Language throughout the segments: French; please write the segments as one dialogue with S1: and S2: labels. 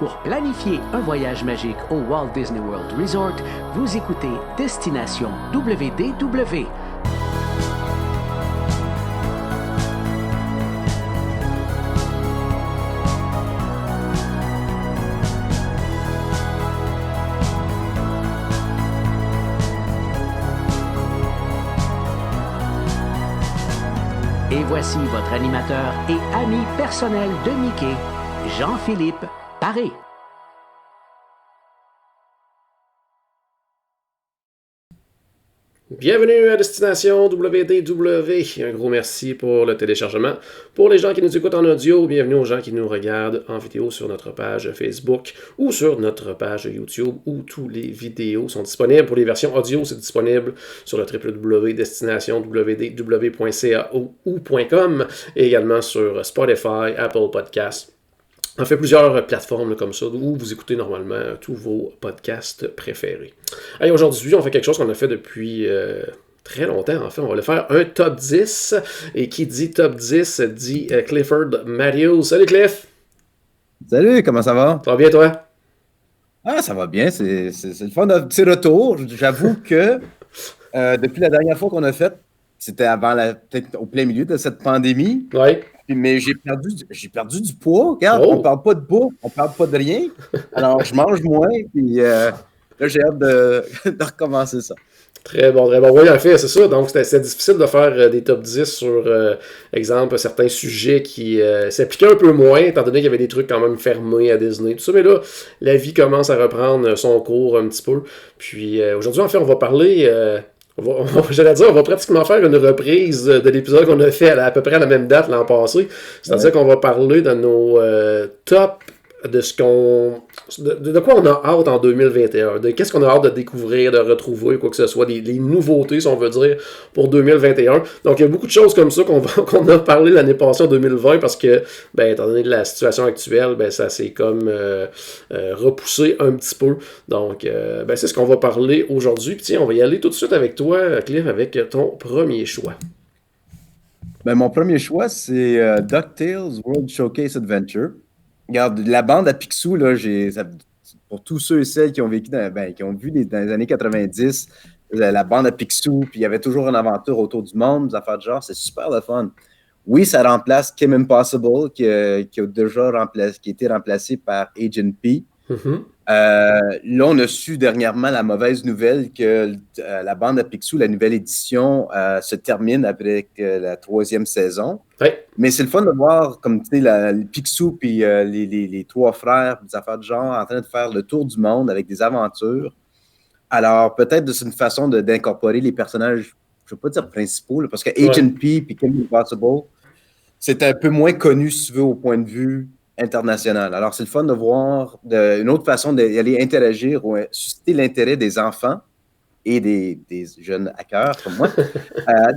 S1: Pour planifier un voyage magique au Walt Disney World Resort, vous écoutez Destination WDW. Et voici votre animateur et ami personnel de Mickey, Jean-Philippe Paré.
S2: Bienvenue à Destination WDW. Un gros merci pour le téléchargement. Pour les gens qui nous écoutent en audio, bienvenue aux gens qui nous regardent en vidéo sur notre page Facebook ou sur notre page YouTube où tous les vidéos sont disponibles. Pour les versions audio, c'est disponible sur le www.destinationwdw.ca ou .com et également sur Spotify, Apple Podcasts. On fait plusieurs plateformes comme ça où vous écoutez normalement tous vos podcasts préférés. Et aujourd'hui, on fait quelque chose qu'on a fait depuis très longtemps. En fait, on va le faire un top 10. Et qui dit top 10 dit Clifford Matthews. Salut Cliff!
S3: Salut, comment ça va?
S2: Ça va bien toi?
S3: Ah, ça va bien, c'est le fun d'un petit retour. J'avoue que depuis la dernière fois qu'on a fait, c'était peut-être au plein milieu de cette pandémie.
S2: Oui.
S3: Mais j'ai perdu du poids. Regarde, on ne parle pas de bouffe, on ne parle pas de rien. Alors, je mange moins, puis là, j'ai hâte de recommencer ça.
S2: Très bon, très bon. Oui, en fait, c'est ça. Donc, c'était difficile de faire des top 10 sur, exemple, certains sujets qui s'appliquaient un peu moins, étant donné qu'il y avait des trucs quand même fermés à Disney, tout ça. Mais là, la vie commence à reprendre son cours un petit peu. Puis aujourd'hui, en fait, on va parler... on va pratiquement faire une reprise de l'épisode qu'on a fait à peu près à la même date l'an passé. C'est-à-dire qu'on va parler de nos tops de ce qu'on... De quoi on a hâte en 2021, de qu'est-ce qu'on a hâte de découvrir, de retrouver, quoi que ce soit, les nouveautés, si on veut dire, pour 2021. Donc, il y a beaucoup de choses comme ça qu'on a parlé l'année passée en 2020 parce que, étant donné la situation actuelle, ça s'est comme repoussé un petit peu. Donc, c'est ce qu'on va parler aujourd'hui. Puis tiens, on va y aller tout de suite avec toi, Cliff, avec ton premier choix.
S3: Mon premier choix, c'est DuckTales World Showcase Adventure. Regarde, la bande à Picsou, là, pour tous ceux et celles qui ont vécu qui ont vu dans les années 90, la bande à Picsou, puis il y avait toujours une aventure autour du monde, des affaires de genre, c'est super le fun. Oui, ça remplace Kim Impossible, qui a été remplacé par Agent P.
S2: Mm-hmm.
S3: Là, on a su dernièrement la mauvaise nouvelle que la bande à Picsou, la nouvelle édition, se termine avec la 3e saison.
S2: Ouais.
S3: Mais c'est le fun de voir comme tu sais, Picsou puis les trois frères, des affaires de genre, en train de faire le tour du monde avec des aventures. Alors, peut-être c'est une façon d'incorporer les personnages, je ne veux pas dire principaux, là, parce que Agent P et Kim Possible, c'est un peu moins connu, si tu veux, au point de vue international. Alors, c'est le fun de voir une autre façon d'aller interagir ou susciter l'intérêt des enfants et des jeunes hackers comme moi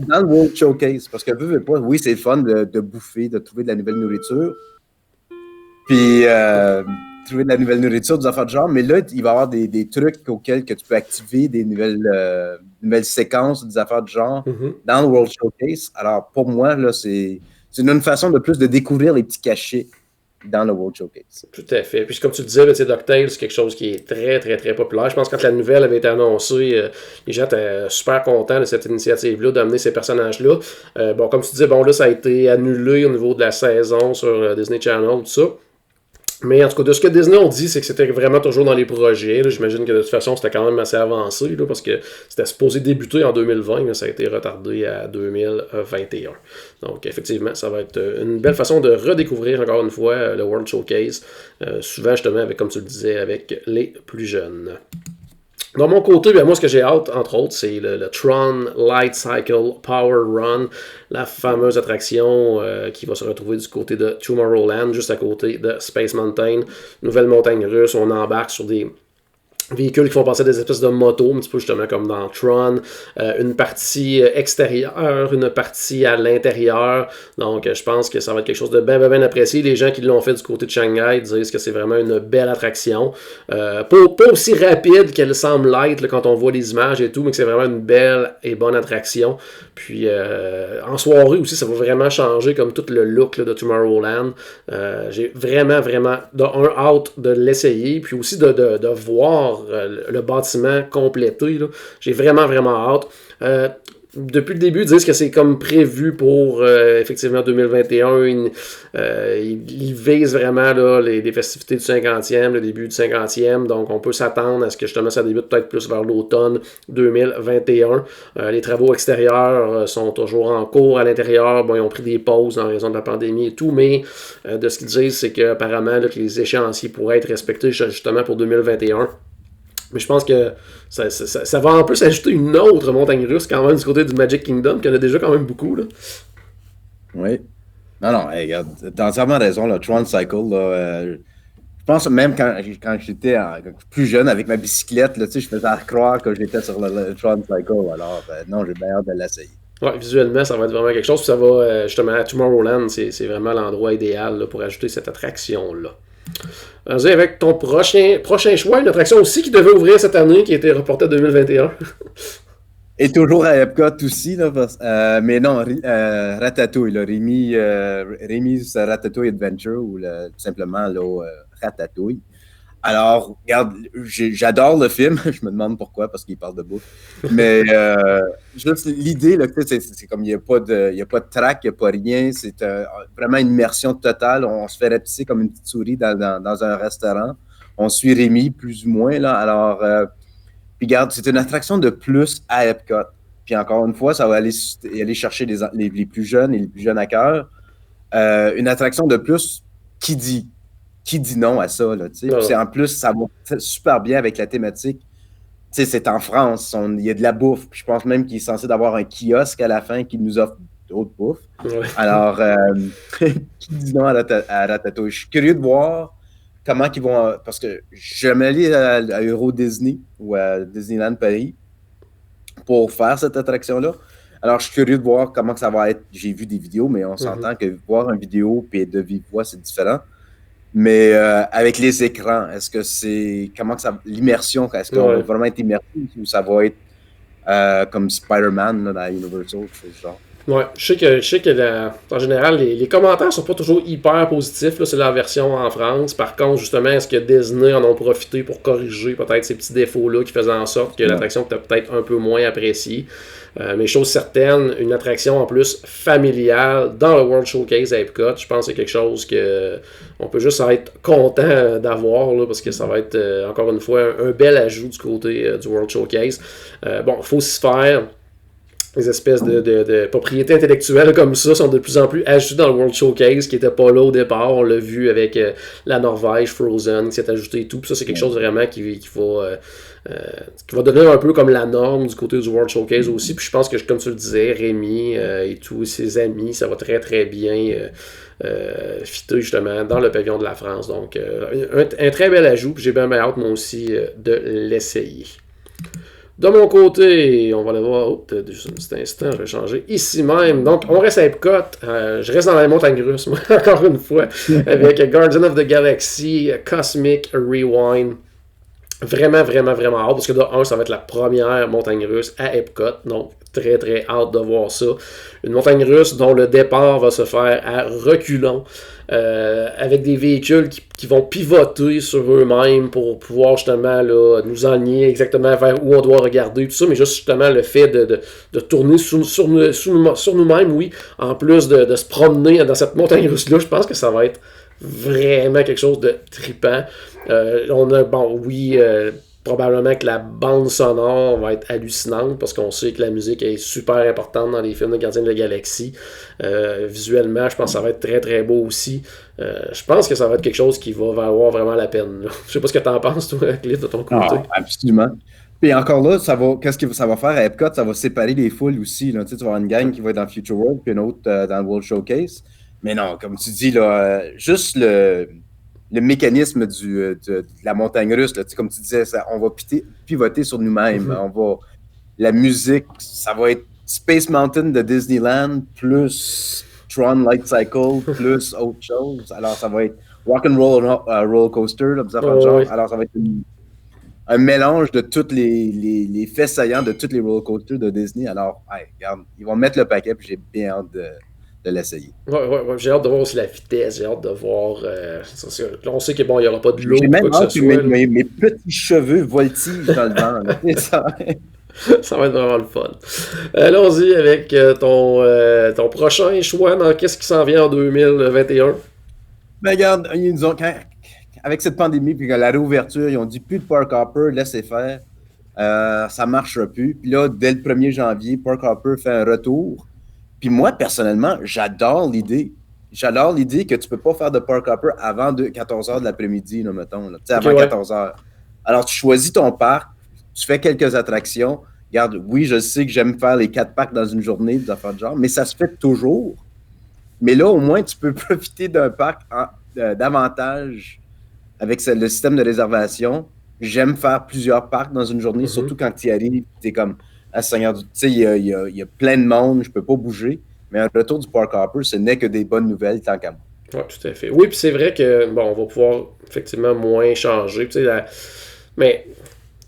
S3: dans le World Showcase. Parce que, veux pas, oui, c'est le fun de bouffer, de trouver de la nouvelle nourriture. Puis, trouver de la nouvelle nourriture, des affaires de genre. Mais là, il va y avoir des trucs auxquels que tu peux activer des nouvelles séquences, des affaires de genre dans le World Showcase. Alors, pour moi, là, c'est une façon de plus de découvrir les petits cachets dans le World Showcase.
S2: Tout à fait. Puis comme tu le disais, DuckTales, c'est quelque chose qui est très, très, très populaire. Je pense que quand la nouvelle avait été annoncée, les gens étaient super contents de cette initiative-là, d'amener ces personnages-là. Comme tu disais, là, ça a été annulé au niveau de la saison sur Disney Channel, tout ça. Mais en tout cas, de ce que Disney ont dit, c'est que c'était vraiment toujours dans les projets. Là. J'imagine que de toute façon, c'était quand même assez avancé là, parce que c'était supposé débuter en 2020, mais ça a été retardé à 2021. Donc, effectivement, ça va être une belle façon de redécouvrir encore une fois le World Showcase. Souvent, justement, avec, comme tu le disais, avec les plus jeunes. De mon côté, moi, ce que j'ai hâte, entre autres, c'est le Tron Light Cycle Power Run, la fameuse attraction qui va se retrouver du côté de Tomorrowland, juste à côté de Space Mountain, nouvelle montagne russe. On embarque sur des véhicules qui font passer des espèces de motos, un petit peu justement comme dans Tron, une partie extérieure, une partie à l'intérieur. Donc, je pense que ça va être quelque chose de bien, bien, bien apprécié. Les gens qui l'ont fait du côté de Shanghai disent que c'est vraiment une belle attraction. Pas aussi rapide qu'elle semble l'être là, quand on voit les images et tout, mais que c'est vraiment une belle et bonne attraction. Puis, en soirée aussi, ça va vraiment changer comme tout le look là, de Tomorrowland. J'ai vraiment, vraiment, hâte de l'essayer, puis aussi de voir le bâtiment complété. Là. J'ai vraiment, vraiment hâte. Depuis le début, ils disent que c'est comme prévu pour effectivement 2021. Ils visent vraiment là, les festivités du 50e, le début du 50e. Donc, on peut s'attendre à ce que justement ça débute peut-être plus vers l'automne 2021. Les travaux extérieurs sont toujours en cours. À l'intérieur, bon, ils ont pris des pauses en raison de la pandémie et tout. Mais de ce qu'ils disent, c'est qu'apparemment que les échéanciers pourraient être respectés justement pour 2021. Mais je pense que ça va en plus ajouter une autre montagne russe quand même du côté du Magic Kingdom, qu'il y en a déjà quand même beaucoup. Là.
S3: Oui. Non, hey, regarde, t'as entièrement raison, le Tron Cycle. Là, je pense même quand j'étais plus jeune avec ma bicyclette, là, je faisais croire que j'étais sur le Tron Cycle. Alors, non, j'ai bien hâte de l'essayer.
S2: Ouais, visuellement, ça va être vraiment quelque chose. Puis ça va justement à Tomorrowland, c'est vraiment l'endroit idéal là, pour ajouter cette attraction-là. Vas-y avec ton prochain choix, une attraction aussi qui devait ouvrir cette année, qui a été reportée en 2021.
S3: Et toujours à Epcot aussi, là, mais non, Ratatouille, là, Rémi's Ratatouille Adventure, ou tout simplement là, Ratatouille. Alors, regarde, j'adore le film, je me demande pourquoi, parce qu'il parle de bouffe. Mais juste l'idée, là, c'est comme il n'y a pas de track, il n'y a pas rien, c'est vraiment une immersion totale. On se fait rapetisser comme une petite souris dans un restaurant. On suit Rémi, plus ou moins, là. Alors, puis regarde, c'est une attraction de plus à Epcot. Puis encore une fois, ça va aller chercher les plus jeunes et les plus jeunes à cœur. Une attraction de plus, qui dit non à ça, là, tu sais. Puis en plus, ça va super bien avec la thématique. Tu sais, c'est en France, il y a de la bouffe. Puis je pense même qu'il est censé d'avoir un kiosque à la fin qui nous offre d'autres bouffes. Ouais. Alors, qui dit non à Ratatouille? Je suis curieux de voir comment ils vont... Parce que je vais aller à Euro Disney ou à Disneyland Paris pour faire cette attraction-là. Alors, je suis curieux de voir comment ça va être. J'ai vu des vidéos, mais on s'entend que voir une vidéo et de vive voix, c'est différent. Mais avec les écrans, est-ce que c'est... Comment que ça... L'immersion, est-ce qu'on va vraiment être immersif ou ça va être comme Spider-Man là, dans Universal, ce genre?
S2: Ouais, je sais que en général, les commentaires sont pas toujours hyper positifs. Là, c'est la version en France. Par contre, justement, est-ce que Disney en ont profité pour corriger peut-être ces petits défauts-là qui faisaient en sorte que l'attraction était peut-être un peu moins appréciée? Mais chose certaine, une attraction en plus familiale dans le World Showcase à Epcot, je pense que c'est quelque chose que on peut juste être content d'avoir là, parce que ça va être encore une fois un bel ajout du côté du World Showcase. Bon, il faut s'y faire. Les espèces de propriétés intellectuelles comme ça sont de plus en plus ajoutées dans le World Showcase, qui n'était pas là au départ. On l'a vu avec la Norvège, Frozen, qui s'est ajouté et tout. Puis ça, c'est quelque chose vraiment qui va devenir un peu comme la norme du côté du World Showcase aussi. Puis je pense que, comme tu le disais, Rémi et tous ses amis, ça va très très bien fitter justement dans le pavillon de la France. Donc, un très bel ajout. Puis j'ai bien hâte, moi aussi, de l'essayer. De mon côté, on va aller voir. Juste un petit instant, je vais changer ici même. Donc, on reste à Epcot. Je reste dans la montagne russe, moi, encore une fois, avec Guardian of the Galaxy Cosmic Rewind. Vraiment, vraiment, vraiment hâte, parce que de 1, ça va être la première montagne russe à Epcot. Donc, très, très hâte de voir ça. Une montagne russe dont le départ va se faire à reculons. Avec des véhicules qui vont pivoter sur eux-mêmes pour pouvoir justement là, nous enligner exactement vers où on doit regarder, tout ça, mais juste justement le fait de tourner sur nous-mêmes, oui, en plus de se promener dans cette montagne russe-là, je pense que ça va être vraiment quelque chose de trippant. On a, probablement que la bande sonore va être hallucinante parce qu'on sait que la musique est super importante dans les films de Gardiens de la Galaxie. Visuellement, je pense que ça va être très très beau aussi. Je pense que ça va être quelque chose qui va valoir vraiment la peine. Là. Je sais pas ce que tu en penses, toi, Cliff, de ton côté.
S3: Ah, absolument. Puis encore là, qu'est-ce que ça va faire à Epcot? Ça va séparer les foules aussi. Là. Tu vas avoir une gang qui va être dans Future World puis une autre dans le World Showcase. Mais non, comme tu dis, là, juste le mécanisme de la montagne russe, là, comme tu disais, on va pivoter sur nous-mêmes. La musique, ça va être Space Mountain de Disneyland plus Tron Light Cycle plus autre chose. Alors, ça va être Rock and Roller Coaster, là, genre. Alors, ça va être un mélange de tous les faits saillants de tous les roller coasters de Disney. Alors, regarde, ils vont mettre le paquet, puis j'ai bien hâte de l'essayer.
S2: Ouais, j'ai hâte de voir aussi la vitesse, j'ai hâte de voir. Là, on sait qu'il n'y aura pas de l'eau.
S3: J'ai même hâte que mes petits cheveux voltigent dans le vent.
S2: Ça va être vraiment le fun. Allons-y avec ton prochain choix dans qu'est-ce qui s'en vient en 2021.
S3: Ben, regarde, ils nous ont. Avec cette pandémie, puis la réouverture, ils ont dit plus de Park Hopper, laissez faire. Ça ne marchera plus. Puis là, dès le 1er janvier, Park Hopper fait un retour. Puis moi, personnellement, j'adore l'idée. J'adore l'idée que tu ne peux pas faire de Park Hopper avant 14h de l'après-midi, là, mettons. Là, avant 14h. Alors, tu choisis ton parc, tu fais quelques attractions. Regarde, oui, je sais que j'aime faire les 4 parcs dans une journée, des affaires de genre, mais ça se fait toujours. Mais là, au moins, tu peux profiter d'un parc davantage avec le système de réservation. J'aime faire plusieurs parcs dans une journée, surtout quand tu y arrives, tu es comme, Seigneur, tu sais, il y a plein de monde, je peux pas bouger. Mais un retour du Park Hopper, ce n'est que des bonnes nouvelles tant qu'à moi.
S2: Oui, tout à fait. Oui, puis c'est vrai que, on va pouvoir effectivement moins changer. Mais,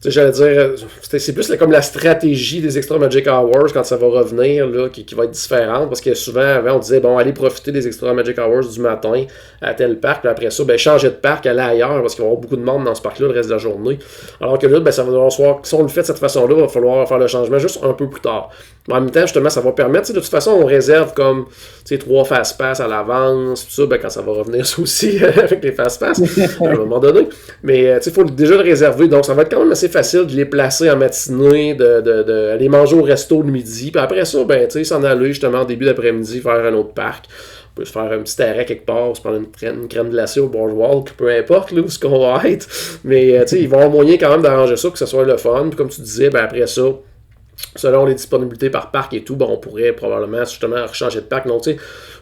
S2: j'allais dire, c'est plus comme la stratégie des Extra Magic Hours quand ça va revenir, là, qui va être différente. Parce que souvent, avant, on disait, allez profiter des Extra Magic Hours du matin à tel parc. Puis après ça, changer de parc, aller ailleurs, parce qu'il va y avoir beaucoup de monde dans ce parc-là le reste de la journée. Alors que là, ça va devoir si on le fait de cette façon-là, il va falloir faire le changement juste un peu plus tard. Mais en même temps, justement, ça va permettre, de toute façon, on réserve comme 3 fast-pass à l'avance, tout ça, quand ça va revenir ça aussi avec les fast-pass à un moment donné. Mais il faut déjà le réserver, donc ça va être quand même assez facile de les placer en matinée, d'aller manger au resto le midi, puis après ça, s'en aller justement en début d'après-midi faire un autre parc. On peut se faire un petit arrêt quelque part, se prendre une crème glacée au boardwalk, peu importe là, où ce qu'on va être. Mais ils vont avoir moyen quand même d'arranger ça, que ce soit le fun. Puis comme tu disais, après ça, selon les disponibilités par parc et tout, on pourrait probablement justement changer de parc. Donc,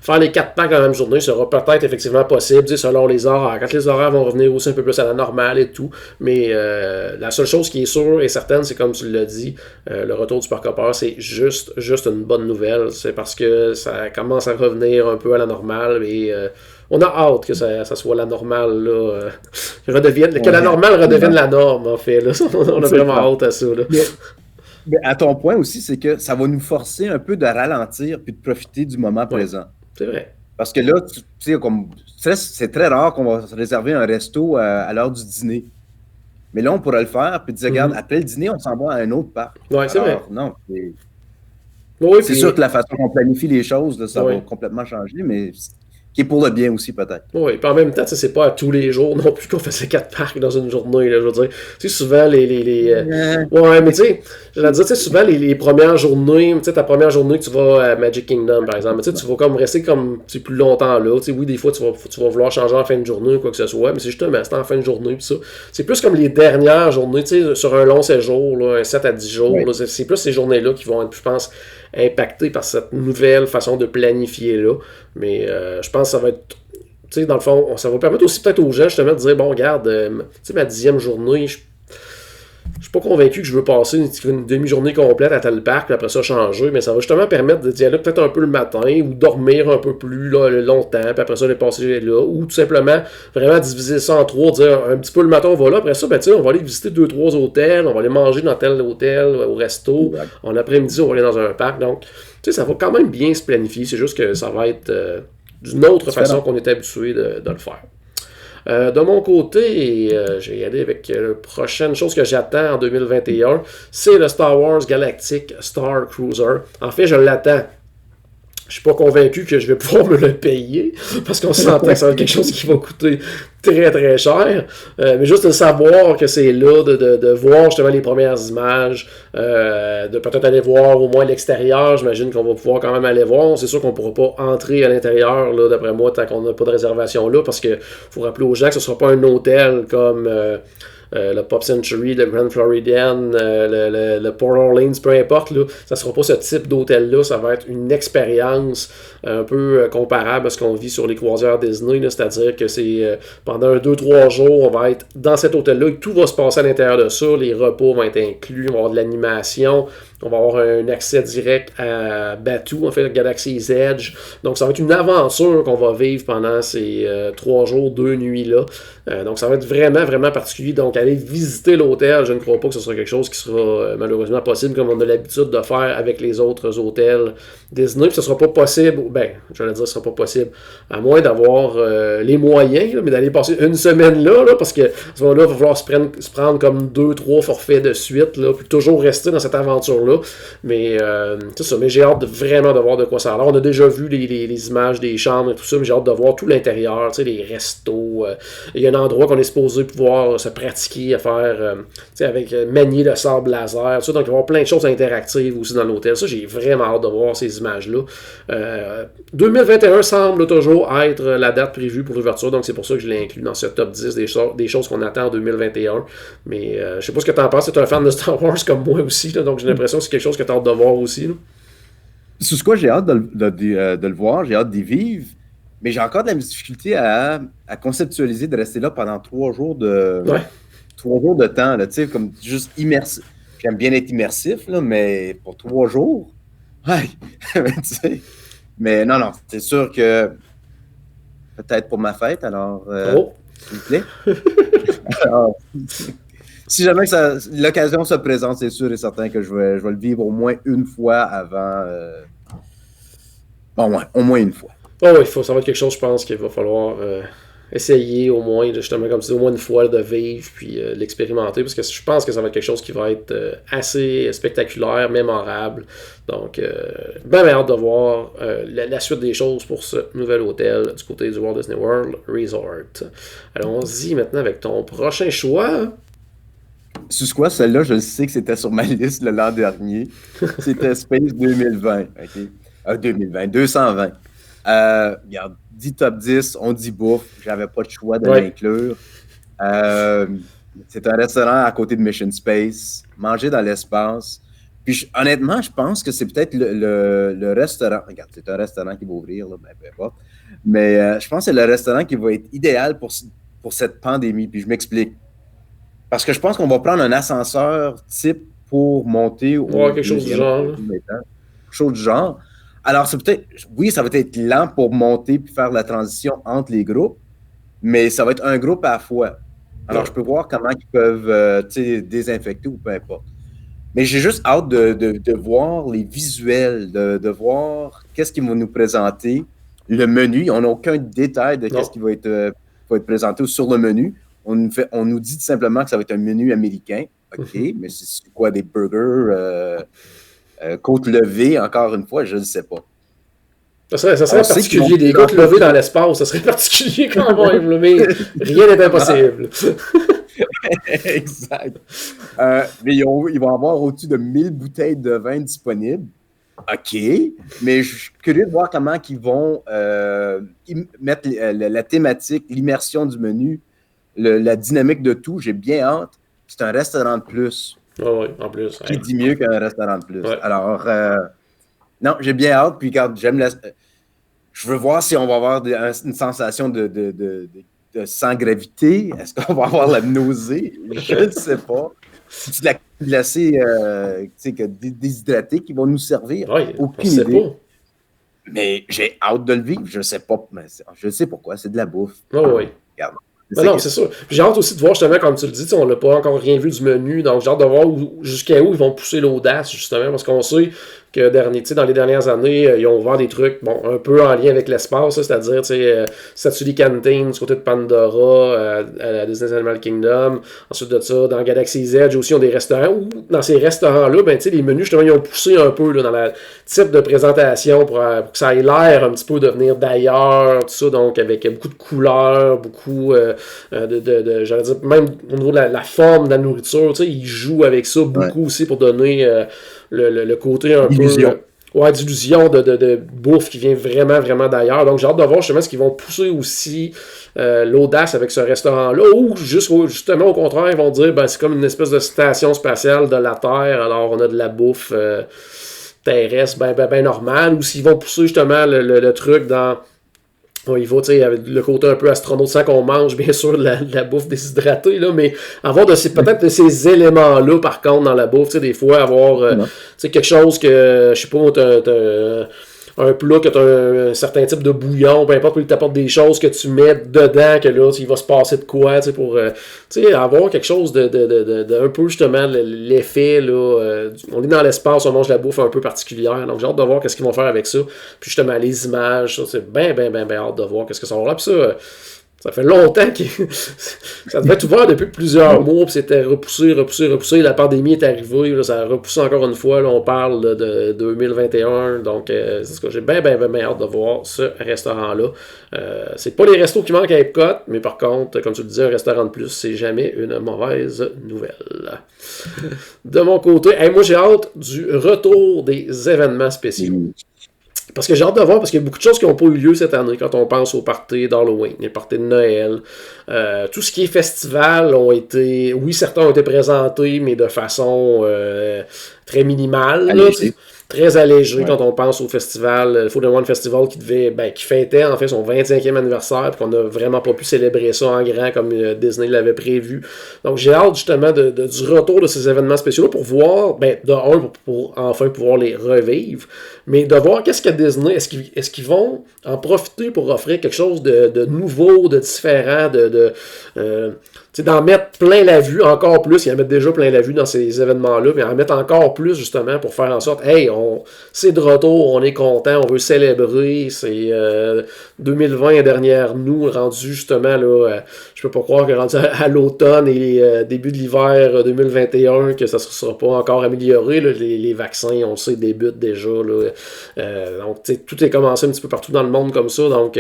S2: faire les 4 parcs dans la même journée sera peut-être effectivement possible, selon les horaires. Quand les horaires vont revenir aussi un peu plus à la normale et tout. Mais la seule chose qui est sûre et certaine, c'est comme tu l'as dit, le retour du Park Hopper, c'est juste une bonne nouvelle. C'est parce que ça commence à revenir un peu à la normale et on a hâte que ça soit la normale, là, que la normale redevienne la norme, en fait. Là. On a vraiment hâte à ça. Là.
S3: Mais à ton point aussi, c'est que ça va nous forcer un peu de ralentir puis de profiter du moment présent.
S2: C'est vrai.
S3: Parce que là, tu sais, c'est très rare qu'on va réserver un resto à l'heure du dîner. Mais là, on pourrait le faire puis dire, regarde, après le dîner, on s'en va à un autre parc.
S2: Oui, c'est vrai.
S3: Non, c'est sûr que la façon qu'on planifie les choses, là, ça va complètement changer, mais qui est pour le bien aussi, peut-être.
S2: Oui, puis en même temps, c'est pas à tous les jours non plus qu'on faisait 4 parcs dans une journée, là, je veux dire. Tu sais, souvent, ouais, mais tu sais, je veux dire, souvent, les premières journées, tu sais, ta première journée que tu vas à Magic Kingdom, par exemple, tu vas comme rester comme plus longtemps là. Tu sais, oui, des fois, tu vas vouloir changer en fin de journée ou quoi que ce soit, mais c'est justement, c'est en fin de journée, puis ça. C'est plus comme les dernières journées, tu sais, sur un long séjour, là, un 7 à 10 jours, là, c'est plus ces journées-là qui vont être, je pense, impactées par cette nouvelle façon de planifier là. Mais je pense que ça va être, tu sais, dans le fond, ça va permettre aussi peut-être aux gens justement de dire, bon, regarde, tu sais, ma 10e journée, je suis pas convaincu que je veux passer une demi-journée complète à tel parc, puis après ça changer, mais ça va justement permettre d'y aller peut-être un peu le matin, ou dormir un peu plus là, longtemps, puis après ça les passer là, ou tout simplement vraiment diviser ça en 3, dire un petit peu le matin on va là, après ça, on va aller visiter 2-3 hôtels, on va aller manger dans tel hôtel, au resto, en après-midi on va aller dans un parc, donc tu sais, ça va quand même bien se planifier, c'est juste que ça va être d'une autre façon qu'on est habitué de le faire. De mon côté, je vais y aller avec la prochaine chose que j'attends en 2021, c'est le Star Wars Galactic Star Cruiser. En fait, je l'attends. Je suis pas convaincu que je vais pouvoir me le payer, parce qu'on s'entend que ça va être quelque chose qui va coûter très très cher. Mais juste de savoir que c'est là, de voir justement les premières images, de peut-être aller voir au moins l'extérieur, j'imagine qu'on va pouvoir quand même aller voir. C'est sûr qu'on ne pourra pas entrer à l'intérieur, là, d'après moi, tant qu'on n'a pas de réservation là, parce que faut rappeler aux gens que ce ne sera pas un hôtel comme le Pop Century, le Grand Floridian, le Port Orleans, peu importe, là, ça sera pas ce type d'hôtel-là, ça va être une expérience un peu comparable à ce qu'on vit sur les croisières Disney, là, c'est-à-dire que c'est pendant 2-3 jours, on va être dans cet hôtel-là et tout va se passer à l'intérieur de ça, les repas vont être inclus, on va avoir de l'animation, on va avoir un accès direct à Batuu, en fait, Galaxy's Edge. Donc, ça va être une aventure qu'on va vivre pendant ces 3 jours, 2 nuits-là. Donc, ça va être vraiment, vraiment particulier. Donc, aller visiter l'hôtel, je ne crois pas que ce sera quelque chose qui sera malheureusement possible comme on a l'habitude de faire avec les autres hôtels Disney. Puis, ce ne sera pas possible, j'allais dire, ce ne sera pas possible, à moins d'avoir les moyens, là, mais d'aller passer une semaine là parce que à ce moment-là, il va falloir se prendre comme 2-3 forfaits de suite, là, puis toujours rester dans cette aventure-là. Mais c'est ça, mais j'ai hâte vraiment de voir de quoi ça a l'air. On a déjà vu les images des chambres et tout ça, mais j'ai hâte de voir tout l'intérieur, les restos. Il y a un endroit qu'on est supposé pouvoir se pratiquer à faire avec manier le sable laser, tout ça. Donc il va y avoir plein de choses interactives aussi dans l'hôtel. Ça, j'ai vraiment hâte de voir ces images-là. 2021 semble toujours être la date prévue pour l'ouverture, donc c'est pour ça que je l'ai inclus dans ce top 10 des choses qu'on attend en 2021. Mais je sais pas ce que tu en penses, tu es un fan de Star Wars comme moi aussi, là, donc j'ai l'impression que c'est quelque chose que tu as hâte de voir aussi. Là.
S3: Sur ce quoi, j'ai hâte de le voir, j'ai hâte d'y vivre, mais j'ai encore de la difficulté à conceptualiser de rester là pendant 3 jours de 3 jours de temps, là, tu sais, comme juste immersif. J'aime bien être immersif, là, mais pour 3 jours, ouais, tu sais. Mais non, c'est sûr que peut-être pour ma fête, alors, s'il vous plaît. Alors, si jamais l'occasion se présente, c'est sûr et certain que je vais le vivre au moins une fois avant. Au moins une fois.
S2: Oh oui, ça va être quelque chose, je pense, qu'il va falloir essayer au moins, justement, comme tu dis, au moins une fois de vivre puis l'expérimenter, parce que je pense que ça va être quelque chose qui va être assez spectaculaire, mémorable. Donc, bien hâte de voir la suite des choses pour ce nouvel hôtel du côté du Walt Disney World Resort. Allons-y maintenant avec ton prochain choix.
S3: Sur quoi, celle-là, je sais que c'était sur ma liste l'an dernier. C'était Space 2020. OK? 2020, 220. Regarde, dit top 10, on dit bouffe. J'avais pas de choix de l'inclure. C'est un restaurant à côté de Mission Space. Manger dans l'espace. Puis honnêtement, je pense que c'est peut-être le restaurant. Regarde, c'est un restaurant qui va ouvrir, là, peu importe. Mais je pense que c'est le restaurant qui va être idéal pour cette pandémie. Puis je m'explique. Parce que je pense qu'on va prendre un ascenseur type pour monter au
S2: quelque chose du genre.
S3: Chose du genre. Alors, c'est peut-être, oui, ça va être lent pour monter puis faire la transition entre les groupes, mais ça va être un groupe à la fois. Alors, je peux voir comment ils peuvent désinfecter ou peu importe. Mais j'ai juste hâte de voir les visuels, de voir qu'est-ce qu'ils vont nous présenter. Le menu, on n'a aucun détail de qu'est-ce qui va être présenté sur le menu. On nous dit tout simplement que ça va être un menu américain. OK, mais c'est quoi, des burgers, côte levée, encore une fois, je ne sais pas.
S2: Ça serait particulier, des côtes levées dans l'espace, ça serait particulier quand même, mais rien n'est impossible.
S3: Exact. Mais ils vont avoir au-dessus de 1000 bouteilles de vin disponibles. OK, mais je suis curieux de voir comment ils vont mettre la thématique, l'immersion du menu, la dynamique de tout. J'ai bien hâte. C'est un restaurant de plus.
S2: Oui, en plus.
S3: Qui dit mieux qu'un restaurant de plus?
S2: Ouais.
S3: Alors, non, j'ai bien hâte. Puis quand je veux voir si on va avoir une sensation de sans gravité. Est-ce qu'on va avoir la nausée? Je ne sais pas. C'est de la glacée déshydratée qui vont nous servir.
S2: Oui,
S3: aucune idée. Pas. Mais j'ai hâte de le vivre. Je ne sais pas. Mais je sais pourquoi. C'est de la bouffe.
S2: Oui.
S3: Regarde.
S2: Non, c'est sûr. Puis j'ai hâte aussi de voir, justement, comme tu le dis, on n'a pas encore rien vu du menu, donc j'ai hâte de voir jusqu'à où ils vont pousser l'audace, justement, parce qu'on sait que dans les dernières années, ils ont ouvert des trucs, un peu en lien avec l'espace, c'est-à-dire, Statue des Cantines, du côté de Pandora, à la Disney Animal Kingdom. Ensuite de ça, dans Galaxy's Edge aussi, ils ont des restaurants où, dans ces restaurants-là, les menus, justement, ils ont poussé un peu là, dans le type de présentation pour que ça ait l'air un petit peu de venir d'ailleurs, tout ça, donc avec beaucoup de couleurs, beaucoup j'allais dire, même au niveau de la forme de la nourriture, ils jouent avec ça beaucoup aussi pour donner le côté un
S3: illusion.
S2: peu... Ouais, d'illusion de bouffe qui vient vraiment, vraiment d'ailleurs. Donc, j'ai hâte de voir justement ce qu'ils vont pousser aussi l'audace avec ce restaurant-là. Ou justement, au contraire, ils vont dire ben c'est comme une espèce de station spatiale de la Terre. Alors, on a de la bouffe terrestre ben normale. Ou s'ils vont pousser justement le truc dans. Bon, il faut, tu sais, avec le côté un peu astronaute sans qu'on mange, bien sûr, de la bouffe déshydratée, là, mais avoir peut-être de ces éléments-là, par contre, dans la bouffe, tu sais, des fois, avoir, tu sais, quelque chose que, je sais pas, t'as un plat que tu as un certain type de bouillon, peu importe, il t'apporte des choses que tu mets dedans, que là, il va se passer de quoi, tu sais, pour avoir quelque chose de un peu justement l'effet, là, on est dans l'espace, on mange la bouffe un peu particulière, donc j'ai hâte de voir qu'est-ce qu'ils vont faire avec ça, puis justement les images, ça, c'est bien hâte de voir qu'est-ce que ça va là, puis ça fait longtemps que ça devait être ouvert depuis plusieurs mois, puis c'était repoussé. La pandémie est arrivée, là, ça a repoussé encore une fois. Là, on parle là, de 2021. Donc, c'est ce que j'ai bien hâte de voir ce restaurant-là. C'est pas les restos qui manquent à Epcot, mais par contre, comme tu le disais, un restaurant de plus, c'est jamais une mauvaise nouvelle. De mon côté, moi j'ai hâte du retour des événements spéciaux. Parce que j'ai hâte de voir, parce qu'il y a beaucoup de choses qui n'ont pas eu lieu cette année quand on pense aux parties d'Halloween, les parties de Noël. Tout ce qui est festival ont été... Oui, certains ont été présentés, mais de façon très minimale. Là, très allégé quand on pense au festival, Food and Wine Festival qui fêtait en fait son 25e anniversaire, puis qu'on n'a vraiment pas pu célébrer ça en grand comme Disney l'avait prévu. Donc j'ai hâte justement du retour de ces événements spéciaux pour voir, pour enfin pouvoir les revivre, mais de voir qu'est-ce que Disney, est-ce qu'ils vont en profiter pour offrir quelque chose de nouveau, de différent, d'en mettre plein la vue, encore plus, ils en mettent déjà plein la vue dans ces événements-là, mais en mettre encore plus justement pour faire en sorte, c'est de retour, on est content, on veut célébrer, c'est 2020 est derrière nous, rendu justement, là, je peux pas croire que rendu à l'automne et début de l'hiver 2021, que ça ne sera pas encore amélioré, là, les vaccins, on le sait, débutent déjà, là, donc tout est commencé un petit peu partout dans le monde comme ça, donc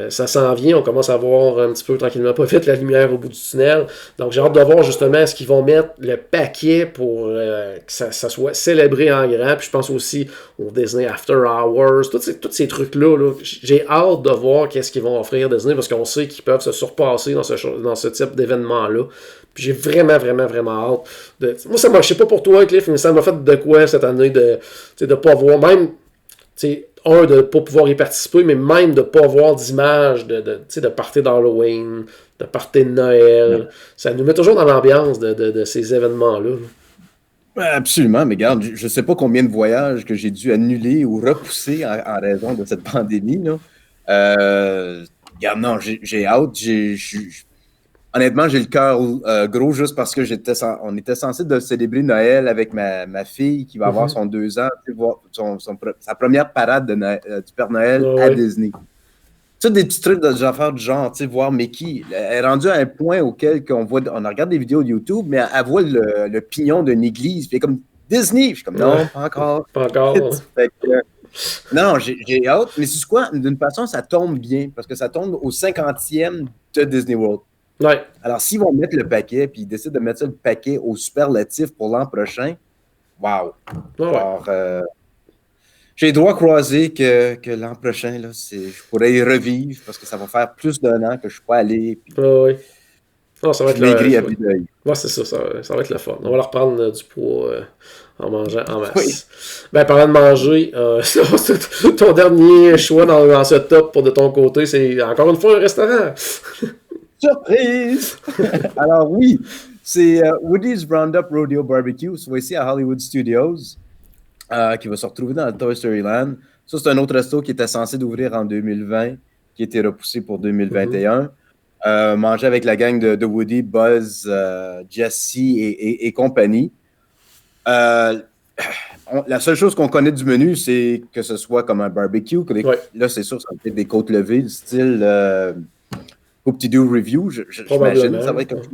S2: ça s'en vient, on commence à voir un petit peu tranquillement pas vite la lumière au bout du tunnel. Donc j'ai hâte de voir justement est-ce qu'ils vont mettre le paquet pour que ça soit célébré en grand. Puis je pense aussi au Disney After Hours, tous ces trucs-là. Là, j'ai hâte de voir qu'est-ce qu'ils vont offrir Disney parce qu'on sait qu'ils peuvent se surpasser dans ce type d'événement-là. Puis j'ai vraiment hâte. Moi, je sais pas pour toi, Cliff, mais ça m'a fait de quoi cette année de pas voir, même de ne pas pouvoir y participer, mais même de ne pas avoir d'image de party d'Halloween, de party de Noël. Ouais. Ça nous met toujours dans l'ambiance de ces événements-là.
S3: Absolument, mais regarde, je ne sais pas combien de voyages que j'ai dû annuler ou repousser en raison de cette pandémie. Regarde, non, j'ai hâte. Honnêtement, j'ai le cœur gros juste parce que on était censé de célébrer Noël avec ma fille qui va avoir son 2 ans, voir sa première parade du Père Noël à Disney. Ça, des petits trucs d'affaires du genre, voir Mickey. Elle est rendue à un point auquel on regarde des vidéos de YouTube, mais elle voit le pignon d'une église, puis elle est comme Disney. Je suis comme non, pas encore.
S2: Pas encore.
S3: Non, j'ai hâte, mais c'est quoi? D'une façon, ça tombe bien, parce que ça tombe au 50e de Disney World.
S2: Ouais.
S3: Alors, s'ils vont mettre le paquet, puis ils décident de mettre ça le paquet au superlatif pour l'an prochain, wow! Alors, j'ai les doigts croisés que l'an prochain, là, je pourrais y revivre parce que ça va faire plus d'1 an que je ne suis pas allé. Puis
S2: oui. Non, ça va être
S3: maigri à vue d'œil.
S2: Ouais, c'est ça va être le fun. On va leur prendre du poids en mangeant en masse. Oui. Parlant de manger, ton dernier choix dans ce top de ton côté, c'est encore une fois un restaurant.
S3: Surprise! Alors oui, c'est Woody's Roundup Rodeo Barbecue, soit ici à Hollywood Studios, qui va se retrouver dans le Toy Story Land. Ça, c'est un autre resto qui était censé d'ouvrir en 2020, qui a été repoussé pour 2021. Manger avec la gang de Woody, Buzz, Jesse et compagnie. La seule chose qu'on connaît du menu, c'est que ce soit comme un barbecue. Là, c'est sûr, ça va être des côtes levées, du style Whoop-de-Doo Review, j'imagine. Ça va être comme ça.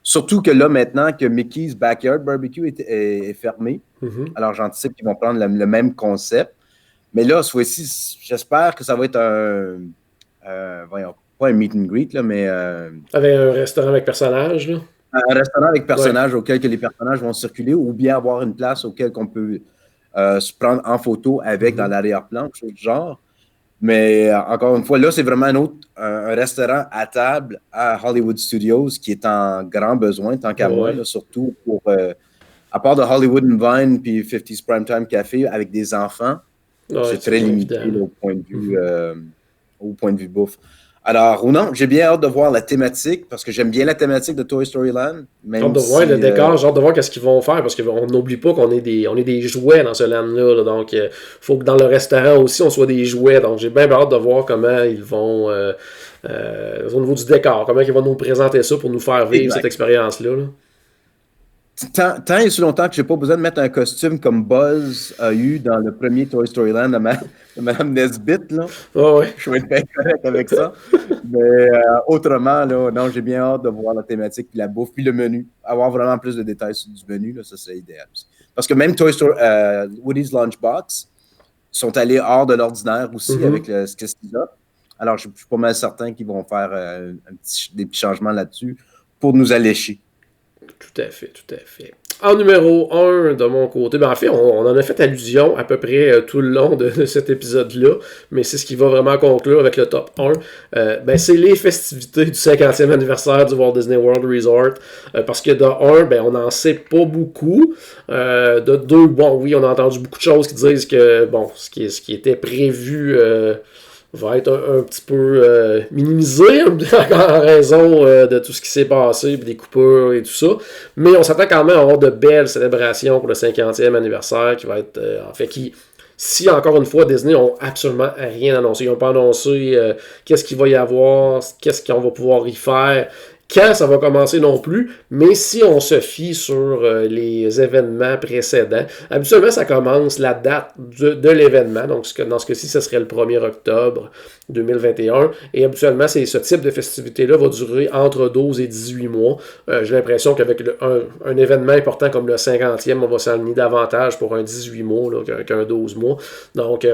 S3: Surtout que là, maintenant que Mickey's Backyard Barbecue est fermé, alors j'anticipe qu'ils vont prendre le même concept. Mais là, ce fois-ci, j'espère que ça va être voyons, pas un meet and greet, là, mais...
S2: avec un restaurant avec personnages, là. Un
S3: restaurant avec personnages auquel que les personnages vont circuler ou bien avoir une place auquel qu'on peut se prendre en photo avec dans l'arrière-plan, quelque chose du genre. Mais encore une fois, là, c'est vraiment un restaurant à table à Hollywood Studios qui est en grand besoin, tant qu'à moi, là, surtout pour, à part de Hollywood and Vine puis 50's Primetime Café avec des enfants, c'est très limité là, au point de vue bouffe. Alors, non, j'ai bien hâte de voir la thématique parce que j'aime bien la thématique de Toy Story Land.
S2: J'ai hâte de voir le décor, j'ai hâte de voir qu'est-ce qu'ils vont faire parce qu'on n'oublie pas qu'on est des jouets dans ce land-là. Là, donc, il faut que dans le restaurant aussi, on soit des jouets. Donc, j'ai bien hâte de voir comment ils vont, au niveau du décor, comment ils vont nous présenter ça pour nous faire vivre cette expérience-là. Là.
S3: Tant et si longtemps que j'ai pas besoin de mettre un costume comme Buzz a eu dans le premier Toy Story Land de Mme Nesbitt, là. Je vais être bien correct avec ça. Mais autrement, là, non, j'ai bien hâte de voir la thématique, puis la bouffe, puis le menu. Avoir vraiment plus de détails sur du menu, là, ça serait idéal. Parce que même Toy Story, Woody's Lunchbox sont allés hors de l'ordinaire aussi avec ce qu'ils ont. Alors, je suis pas mal certain qu'ils vont faire des petits changements là-dessus pour nous allécher.
S2: Tout à fait. En numéro 1, de mon côté, en fait, on en a fait allusion à peu près tout le long de cet épisode-là, mais c'est ce qui va vraiment conclure avec le top 1. C'est les festivités du 50e anniversaire du Walt Disney World Resort, parce que de 1, on n'en sait pas beaucoup. De 2, oui, on a entendu beaucoup de choses qui disent que, ce qui était prévu... va être un petit peu minimisé en raison de tout ce qui s'est passé, des coupures et tout ça. Mais on s'attend quand même à avoir de belles célébrations pour le 50e anniversaire qui va être, si encore une fois, Disney n'ont absolument rien annoncé. Ils n'ont pas annoncé qu'est-ce qu'il va y avoir, qu'est-ce qu'on va pouvoir y faire, quand ça va commencer non plus, mais si on se fie sur les événements précédents, habituellement ça commence la date de l'événement, donc dans ce cas-ci, ce serait le 1er octobre 2021, et habituellement, ce type de festivité-là va durer entre 12 et 18 mois. J'ai l'impression qu'avec un événement important comme le 50e, on va s'aligner davantage pour un 18 mois là, qu'un 12 mois. Donc,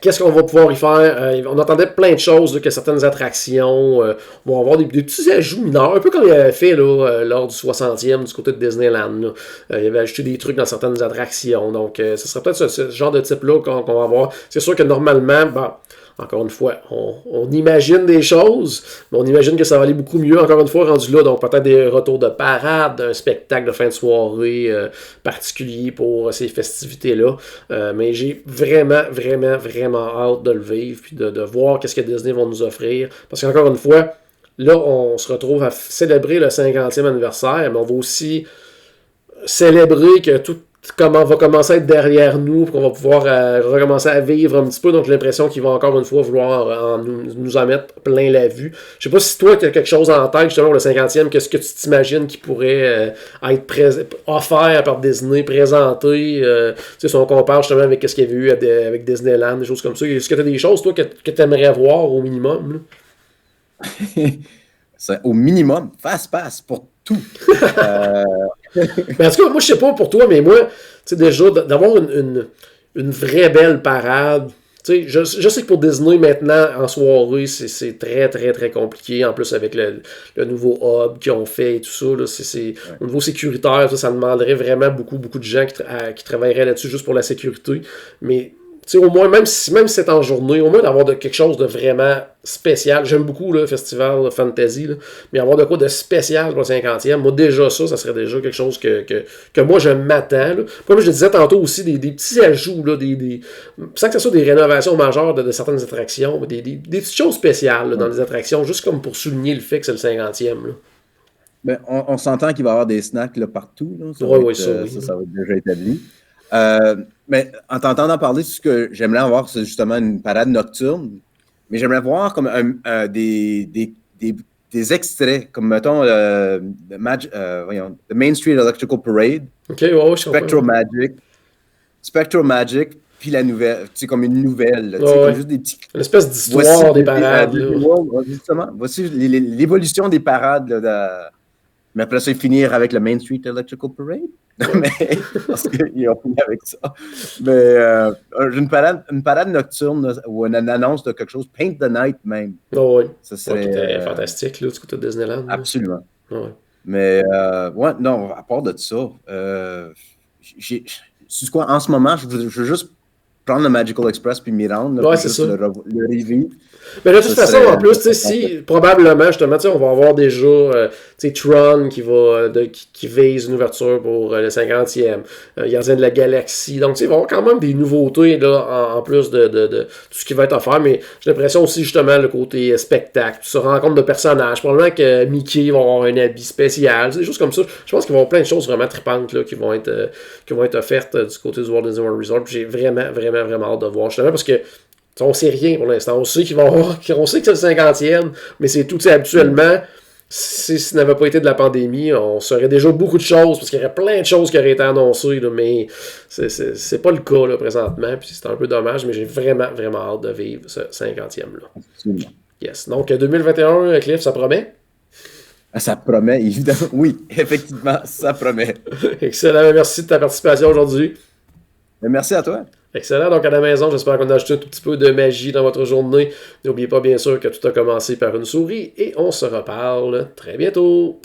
S2: qu'est-ce qu'on va pouvoir y faire? On entendait plein de choses, que certaines attractions vont avoir des petits ajouts mineurs, un peu comme il avait fait lors du 60e du côté de Disneyland. Il avait ajouté des trucs dans certaines attractions. Donc, ce serait peut-être ce genre de type-là qu'on va avoir. C'est sûr que normalement, encore une fois, on imagine des choses, mais on imagine que ça va aller beaucoup mieux, encore une fois, rendu là. Donc, peut-être des retours de parade, un spectacle de fin de soirée particulier pour ces festivités-là. Mais j'ai vraiment, vraiment, vraiment hâte de le vivre, puis de voir qu'est-ce que Disney va nous offrir. Parce qu'encore une fois, là, on se retrouve à célébrer le 50e anniversaire, mais on va aussi célébrer que tout va commencer à être derrière nous, qu'on va pouvoir recommencer à vivre un petit peu. Donc j'ai l'impression qu'ils vont encore une fois vouloir nous en mettre plein la vue. Je sais pas si toi tu as quelque chose en tête justement pour le 50e, qu'est-ce que tu t'imagines qui pourrait être offert par Disney, présenté, si on compare justement avec ce qu'il y avait eu avec Disneyland, des choses comme ça. Est-ce que tu as des choses toi que tu aimerais voir au minimum?
S3: C'est au minimum, fast-pass pour tout.
S2: Mais en tout cas, moi, je sais pas pour toi, mais moi, tu sais, déjà, d'avoir une vraie belle parade. Tu sais, je sais que pour Disney, maintenant, en soirée, c'est très, très, très compliqué. En plus, avec le nouveau hub qu'ils ont fait et tout ça, là, au niveau sécuritaire, ça demanderait vraiment beaucoup, beaucoup de gens qui travailleraient là-dessus juste pour la sécurité. Mais tu sais, au moins, même si c'est en journée, au moins d'avoir quelque chose de vraiment spécial. J'aime beaucoup le festival Fantasy, là, mais avoir de quoi de spécial pour le 50e, moi déjà ça serait déjà quelque chose que moi je m'attends. Là. Comme je le disais tantôt aussi, des petits ajouts, là, sans que ce soit des rénovations majeures de certaines attractions, des petites choses spéciales là, dans les attractions, juste comme pour souligner le fait que c'est le 50e. Là.
S3: Ben, on s'entend qu'il va y avoir des snacks là, partout. Là. Ça va être déjà établi. Mais en t'entendant parler, ce que j'aimerais avoir, c'est justement une parade nocturne. Mais j'aimerais voir comme des extraits, comme mettons The Main Street Electrical Parade, Spectro Magic, puis la nouvelle, tu sais, comme une nouvelle. Là, comme juste des petits...
S2: Une espèce d'histoire des parades.
S3: Justement, voici l'évolution des parades. Là, mais après ça, finir avec le Main Street Electrical Parade. Mais, parce qu'ils ont fini avec ça. Mais une parade nocturne ou une annonce de quelque chose, Paint the Night même.
S2: Oh oui.
S3: Ça serait
S2: fantastique là, du côté de Disneyland.
S3: Absolument.
S2: Ouais.
S3: Mais non, à part de ça, c'est quoi, en ce moment, je veux juste prendre le Magical Express puis m'y rendre.
S2: Ouais,
S3: puis
S2: c'est
S3: juste
S2: ça.
S3: le review.
S2: Mais de toute
S3: Ça
S2: façon,
S3: serait-
S2: en plus, tu sais, si probablement, justement, tu sais, on va avoir déjà tu sais, Tron qui vise une ouverture pour le 50e, Gardien de la Galaxie. Donc, tu sais, il va y avoir quand même des nouveautés là, en plus de tout ce qui va être offert. Mais j'ai l'impression aussi, justement, le côté spectacle, se rencontre de personnages. Probablement que Mickey va avoir un habit spécial, des choses comme ça. Je pense qu'il va y avoir plein de choses vraiment tripantes là, qui vont être offertes du côté du Walt Disney World Resort. Puis j'ai vraiment, vraiment, vraiment hâte de voir, justement, parce que on sait rien pour l'instant. On sait on sait que c'est le 50e, mais c'est tout. Habituellement, si ce n'avait pas été de la pandémie, on saurait déjà beaucoup de choses, parce qu'il y aurait plein de choses qui auraient été annoncées, là, mais c'est pas le cas là, présentement, puis c'est un peu dommage, mais j'ai vraiment, vraiment hâte de vivre ce 50e. Là.
S3: Absolument.
S2: Yes. Donc, 2021, Cliff, ça promet?
S3: Ça promet, évidemment. Oui, effectivement, ça promet.
S2: Excellent. Merci de ta participation aujourd'hui.
S3: Mais merci à toi.
S2: Excellent. Donc, à la maison, j'espère qu'on a ajouté un tout petit peu de magie dans votre journée. N'oubliez pas, bien sûr, que tout a commencé par une souris et on se reparle très bientôt.